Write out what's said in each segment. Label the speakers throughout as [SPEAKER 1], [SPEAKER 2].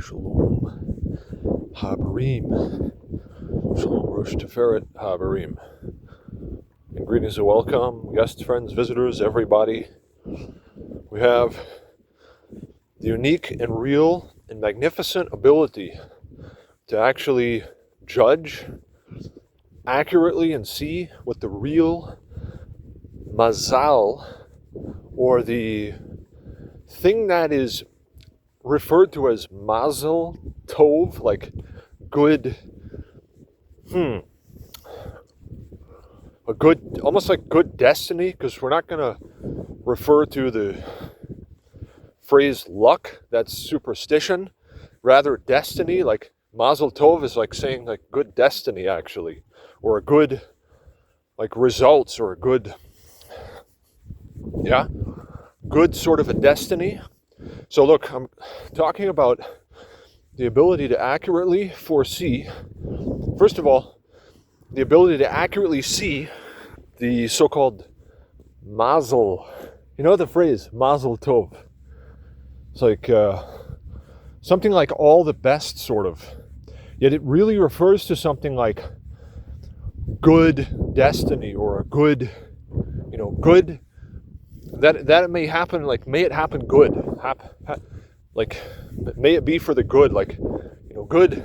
[SPEAKER 1] Shalom Habarim. Shalom Rosh Tiferet Habarim. And greetings and welcome, guests, friends, visitors, everybody. We have the unique and real and magnificent ability to actually judge accurately and see what the real mazal, or the thing that is referred to as mazel tov, like good, a good, almost like good destiny, because we're not going to refer to the phrase luck, that's superstition, rather destiny, like mazel tov is like saying like good destiny actually, or a good like results, or a good, good sort of a destiny. So look, I'm talking about the ability to accurately foresee, first of all, the ability to accurately see the so-called mazel. You know the phrase mazel tov? It's like something like all the best, sort of. Yet it really refers to something like good destiny, or a good, good, that it may happen, like may it happen good, like may it be for the good, like good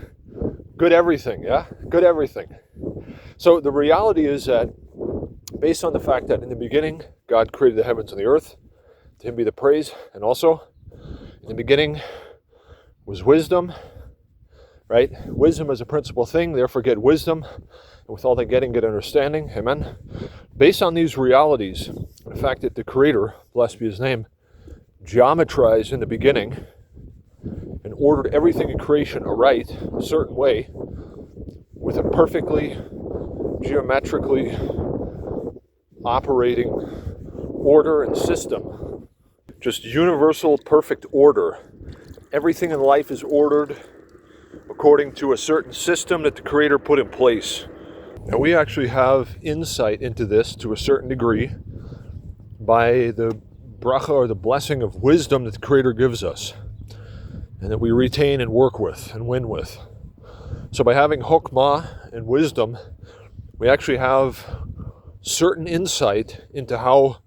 [SPEAKER 1] everything, good everything. So the reality is that, based on the fact that in the beginning God created the heavens and the earth, to him be the praise, and also in the beginning was wisdom, right? Wisdom is a principal thing, therefore get wisdom, and with all that getting, get understanding. Amen. Based on these realities, the fact that the Creator, blessed be his name, geometrized in the beginning and ordered everything in creation aright, a certain way, with a perfectly geometrically operating order and system, just universal perfect order. Everything in life is ordered according to a certain system that the Creator put in place. Now we actually have insight into this to a certain degree by the bracha, or the blessing of wisdom that the Creator gives us, and that we retain and work with and win with. So by having chokmah and wisdom, we actually have certain insight into how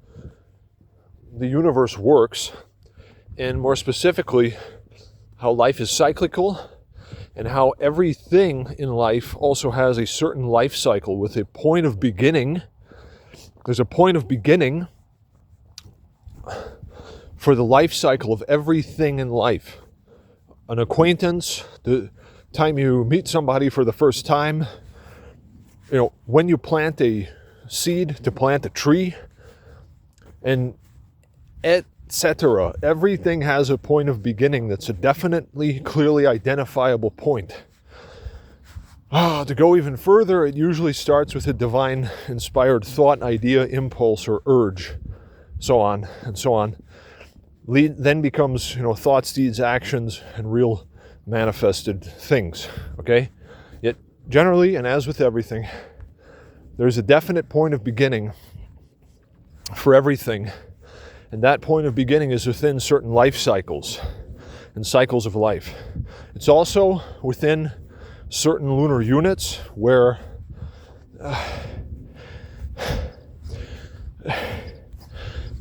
[SPEAKER 1] the universe works, and more specifically, how life is cyclical, and how everything in life also has a certain life cycle with a point of beginning. There's a point of beginning for the life cycle of everything in life. An acquaintance, the time you meet somebody for the first time, when you plant a seed to plant a tree, and etc. Everything has a point of beginning that's a definitely, clearly identifiable point. To go even further, it usually starts with a divine inspired thought, idea, impulse, or urge, so on and so on. Then becomes, thoughts, deeds, actions, and real manifested things, okay? Yet generally, and as with everything, there's a definite point of beginning for everything, and that point of beginning is within certain life cycles and cycles of life. It's also within certain lunar units where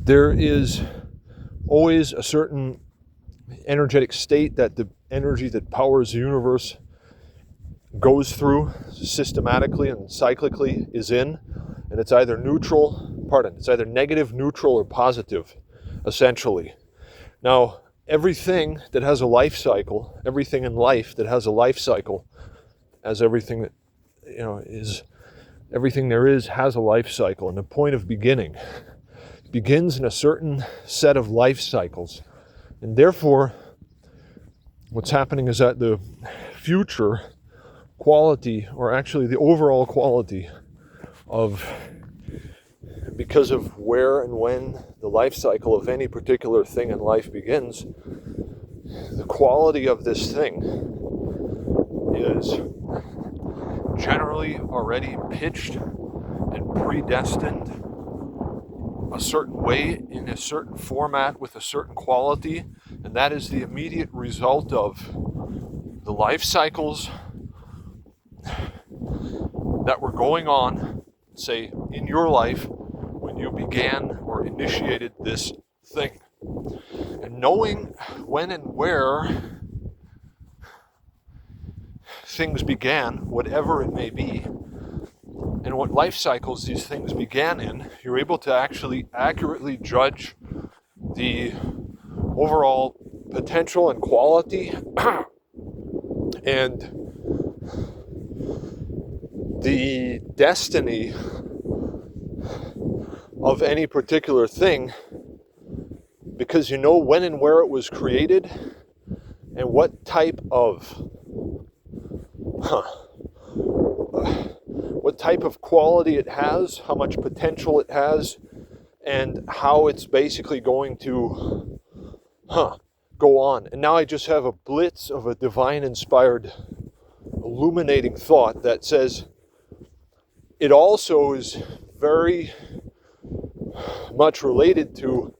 [SPEAKER 1] there is always a certain energetic state that the energy that powers the universe goes through systematically and cyclically is in, and it's either negative, neutral, or positive, essentially. Now, everything that has a life cycle, everything in life that has a life cycle, as everything that is, everything there is has a life cycle, and the point of beginning begins in a certain set of life cycles. And therefore, what's happening is that the future quality, or actually the overall quality of, because of where and when the life cycle of any particular thing in life begins, the quality of this thing is generally already pitched and predestined a certain way, in a certain format, with a certain quality, And that is the immediate result of the life cycles that were going on, say, in your life when you began or initiated this thing. And knowing when and where things began, whatever it may be, and what life cycles these things began in, you're able to actually accurately judge the overall potential and quality and the destiny of any particular thing, because you know when and where it was created and what type of quality it has, how much potential it has, and how it's basically going to go on. And now I just have a blitz of a divine inspired illuminating thought that says it also is very much related to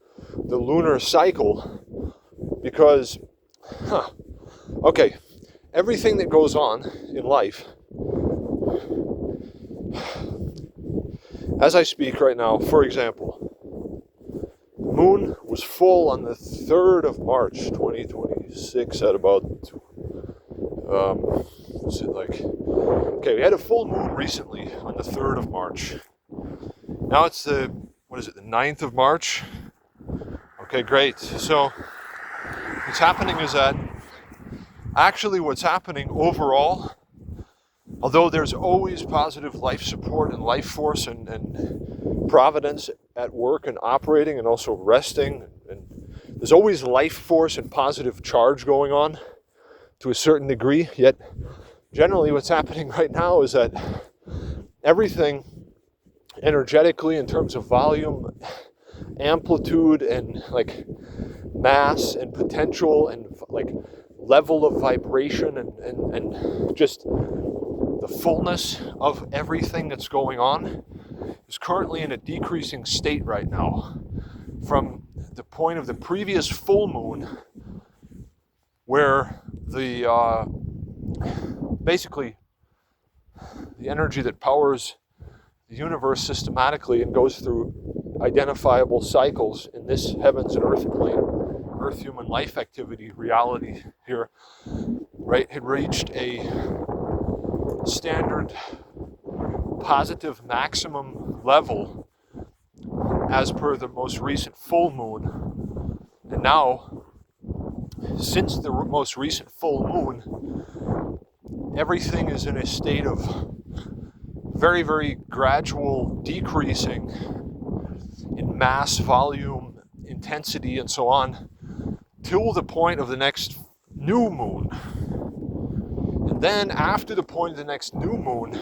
[SPEAKER 1] the lunar cycle, because everything that goes on in life, as I speak right now, for example, the moon was full on the 3rd of March 2026 at about we had a full moon recently on the 3rd of March. Now it's the 9th of March? Okay, great. So what's happening is that actually what's happening overall, although there's always positive life support and life force and providence at work and operating and also resting, and there's always life force and positive charge going on to a certain degree, yet generally what's happening right now is that everything energetically in terms of volume, amplitude, and like mass and potential and like level of vibration and just the fullness of everything that's going on is currently in a decreasing state right now. From the point of the previous full moon, where the basically the energy that powers the universe systematically and goes through identifiable cycles in this heavens and earth plane, earth human life activity reality here, right, had reached a standard positive maximum level as per the most recent full moon. And now, since the most recent full moon, everything is in a state of very, very gradual decreasing in mass, volume, intensity, and so on, till the point of the next new moon. And then after the point of the next new moon,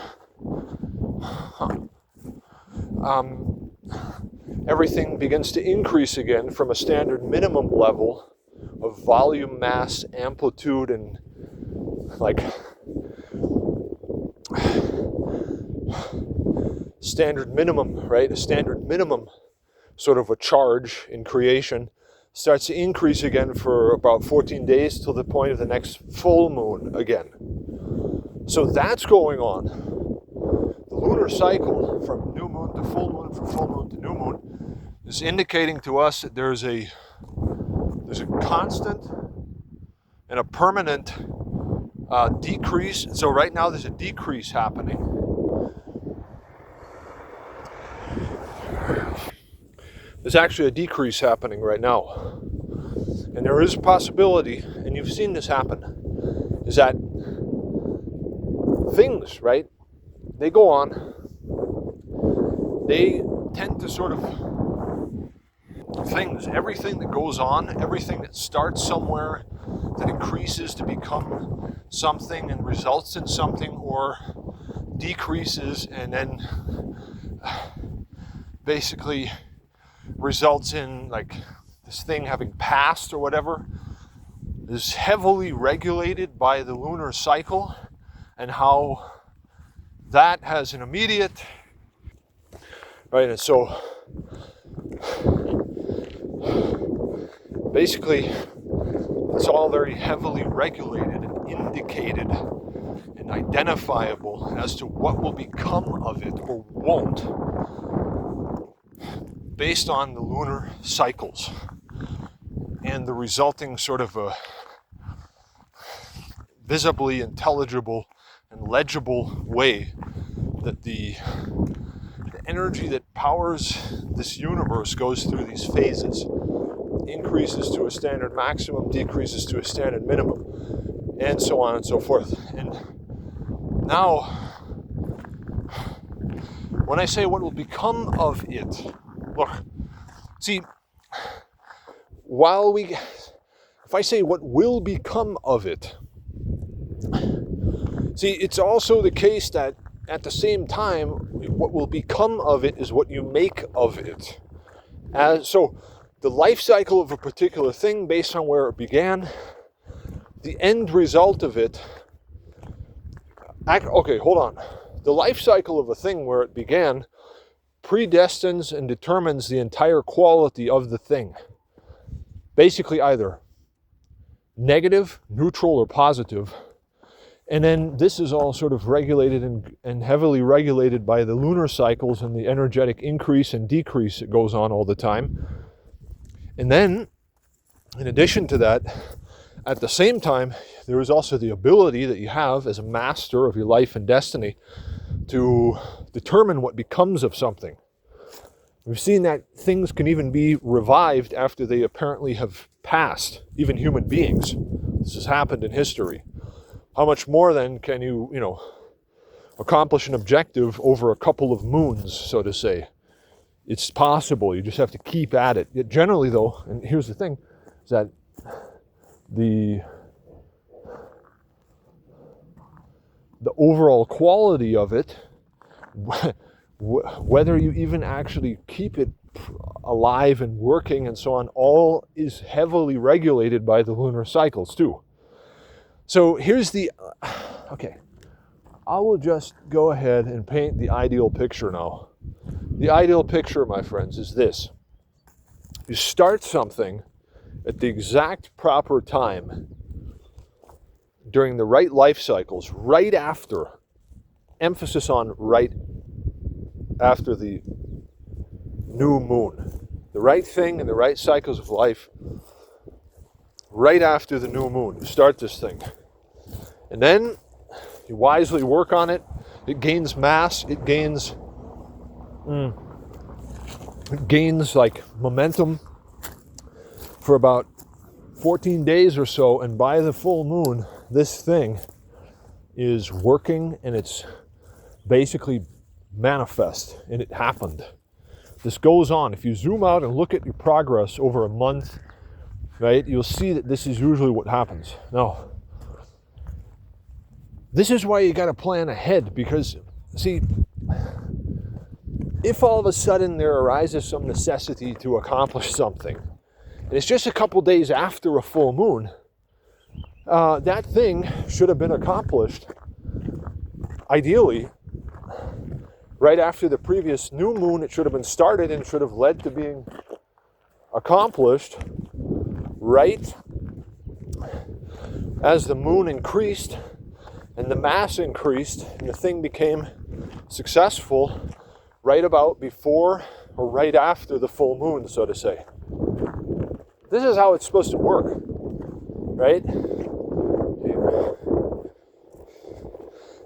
[SPEAKER 1] everything begins to increase again from a standard minimum level of volume, mass, amplitude, and like standard minimum, right? A standard minimum sort of a charge in creation starts to increase again for about 14 days till the point of the next full moon again. So that's going on. The lunar cycle from new moon to full moon, from full moon to new moon, is indicating to us that there's a constant and a permanent decrease. So right now there's a decrease happening. There's actually a decrease happening right now. And there is a possibility, and you've seen this happen, is that things, right, they go on, they tend to sort of, everything that goes on, everything that starts somewhere, that increases to become something and results in something, or decreases and then basically results in like this thing having passed or whatever, is heavily regulated by the lunar cycle, and how that has an immediate, right? And so basically it's all very heavily regulated and indicated and identifiable as to what will become of it or won't, based on the lunar cycles and the resulting sort of a visibly intelligible and legible way that the energy that powers this universe goes through these phases, increases to a standard maximum, decreases to a standard minimum, and so on and so forth. And now, when I say what will become of it, look, see, if I say what will become of it, see, it's also the case that at the same time, what will become of it is what you make of it. So the life cycle of a particular thing, based on where it began, the end result of it, okay, hold on. The life cycle of a thing where it began predestines and determines the entire quality of the thing. Basically either negative, neutral, or positive. And then this is all sort of regulated and heavily regulated by the lunar cycles and the energetic increase and decrease that goes on all the time. And then, in addition to that, at the same time, there is also the ability that you have as a master of your life and destiny to determine what becomes of something. We've seen that things can even be revived after they apparently have passed, even human beings. This has happened in history. How much more then can you accomplish an objective over a couple of moons, so to say? It's possible. You just have to keep at it. Yet generally, though, and here's the thing, is that the overall quality of it, whether you even actually keep it alive and working and so on, all is heavily regulated by the lunar cycles too. So here's okay, I will just go ahead and paint the ideal picture now. The ideal picture, my friends, is this. You start something at the exact proper time during the right life cycles, right after, emphasis on right after the new moon. The right thing in the right cycles of life, right after the new moon. You start this thing. And then you wisely work on it. It gains mass. It gains like momentum for about 14 days or so. And by the full moon, this thing is working and it's basically manifest, and it happened. This goes on. If you zoom out and look at your progress over a month, right, you'll see that this is usually what happens. Now, this is why you got to plan ahead, because, see, if all of a sudden there arises some necessity to accomplish something, and it's just a couple days after a full moon, that thing should have been accomplished, ideally, right after the previous new moon. It should have been started and should have led to being accomplished right as the moon increased and the mass increased and the thing became successful right about before or right after the full moon, so to say. This is how it's supposed to work, right?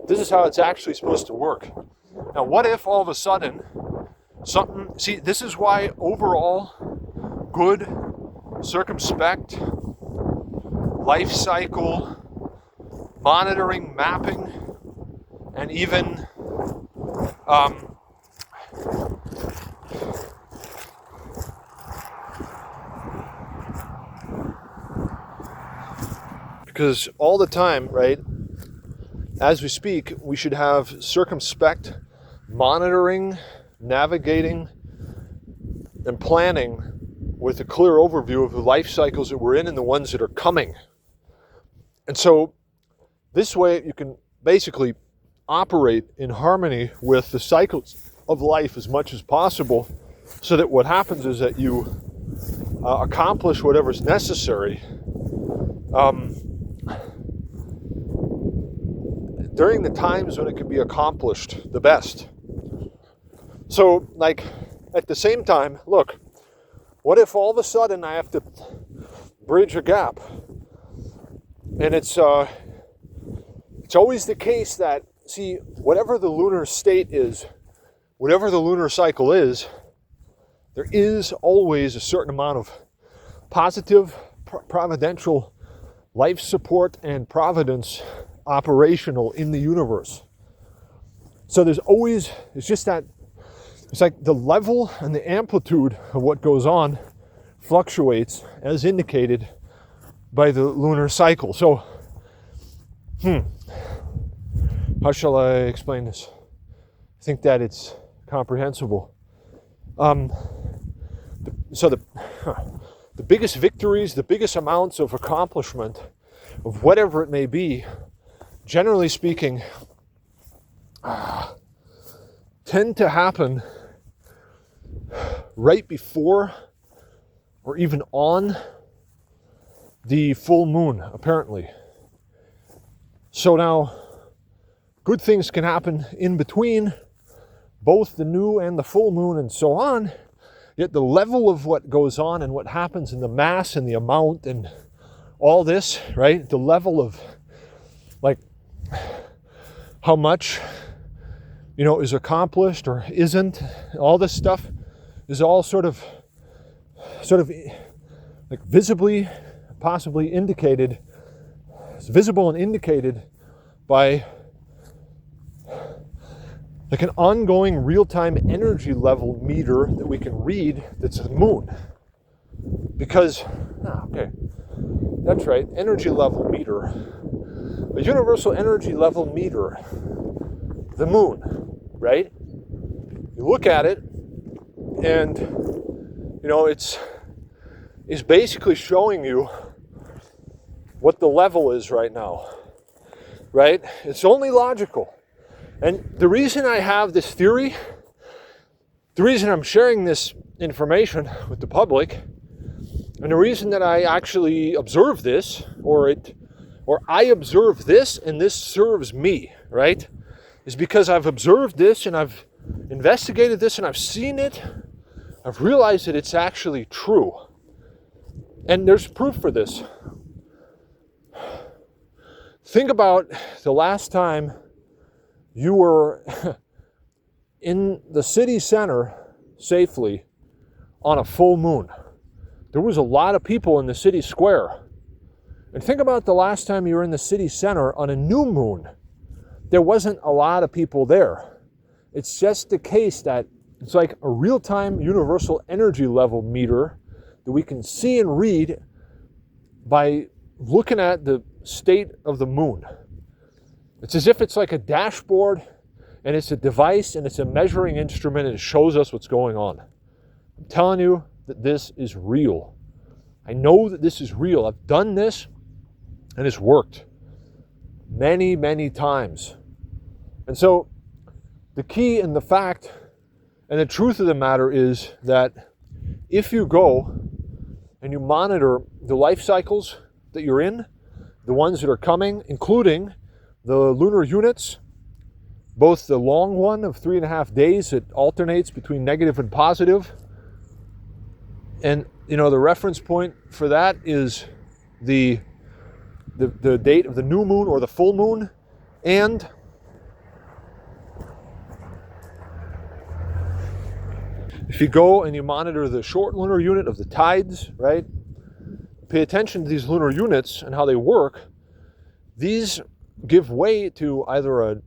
[SPEAKER 1] This is how it's actually supposed to work. Now, what if all of a sudden something, see, this is why overall good, circumspect, life cycle, monitoring, mapping, and even because all the time, right, as we speak, we should have circumspect monitoring, navigating, and planning with a clear overview of the life cycles that we're in and the ones that are coming. And so this way you can basically operate in harmony with the cycles of life as much as possible, so that what happens is that you accomplish whatever's necessary during the times when it can be accomplished the best. So, like, at the same time, look, what if all of a sudden I have to bridge a gap? And it's always the case that, see, whatever the lunar state is, whatever the lunar cycle is, there is always a certain amount of positive, providential life support and providence operational in the universe. So there's always, it's just that, it's like the level and the amplitude of what goes on fluctuates as indicated by the lunar cycle. So, how shall I explain this? I think that it's comprehensible. So the biggest victories, the biggest amounts of accomplishment of whatever it may be, generally speaking, tend to happen right before or even on the full moon, apparently. So now, good things can happen in between both the new and the full moon and so on, yet the level of what goes on and what happens in the mass and the amount and all this, right? The level of, like, how much, is accomplished or isn't, all this stuff is all sort of like visibly, possibly indicated, it's visible and indicated by like an ongoing real-time energy level meter that we can read that's the moon. Because, that's right, energy level meter, a universal energy level meter, the moon, right? You look at it and, it's basically showing you what the level is right now, right? It's only logical. And the reason I have this theory, the reason I'm sharing this information with the public, and the reason that I actually observe this, or I observe this and this serves me, right, is because I've observed this and I've investigated this and I've seen it. I've realized that it's actually true. And there's proof for this. Think about the last time you were in the city center safely on a full moon. There was a lot of people in the city square. And think about the last time you were in the city center on a new moon. There wasn't a lot of people there. It's just the case that it's like a real-time universal energy level meter that we can see and read by looking at the state of the moon. It's as if it's like a dashboard and it's a device and it's a measuring instrument and it shows us what's going on. I'm telling you that this is real. I know that this is real. I've done this and it's worked many, many times. And so the key and the fact and the truth of the matter is that if you go and you monitor the life cycles that you're in, the ones that are coming, including the lunar units, both the long one of 3.5 days that alternates between negative and positive, and the reference point for that is the date of the new moon or the full moon, and if you go and you monitor the short lunar unit of the tides, right? Pay attention to these lunar units and how they work. These give way to either a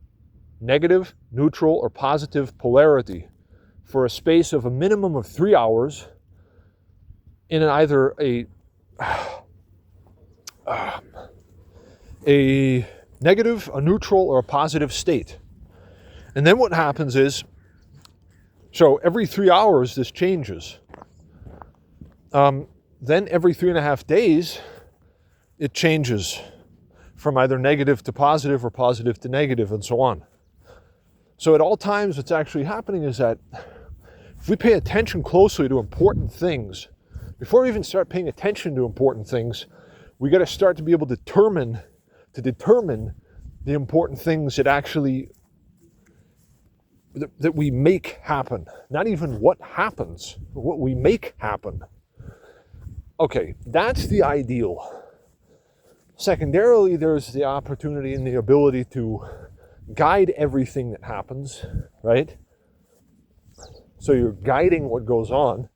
[SPEAKER 1] negative, neutral, or positive polarity for a space of a minimum of 3 hours in either a negative, a neutral, or a positive state. And then what happens is, so every 3 hours this changes. Then every 3.5 days it changes from either negative to positive or positive to negative and so on. So at all times what's actually happening is that if we pay attention closely to important things, before we even start paying attention to important things, we got to start to be able to determine the important things that actually that we make happen. Not even what happens, but what we make happen. Okay, that's the ideal. Secondarily, there's the opportunity and the ability to guide everything that happens, right? So you're guiding what goes on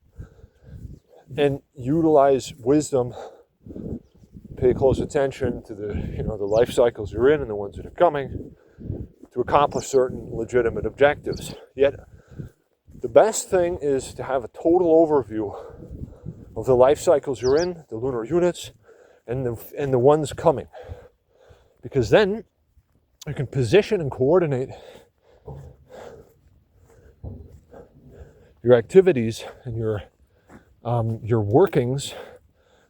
[SPEAKER 1] and utilize wisdom, pay close attention to the life cycles you're in and the ones that are coming to accomplish certain legitimate objectives. Yet, the best thing is to have a total overview of the life cycles you're in, the lunar units, and the ones coming. Because then you can position and coordinate your activities and your workings,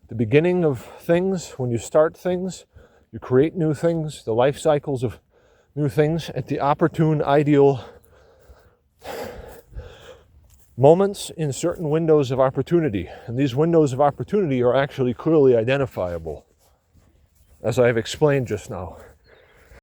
[SPEAKER 1] the beginning of things, when you start things, you create new things, the life cycles of new things at the opportune, ideal moments in certain windows of opportunity. And these windows of opportunity are actually clearly identifiable, as I have explained just now.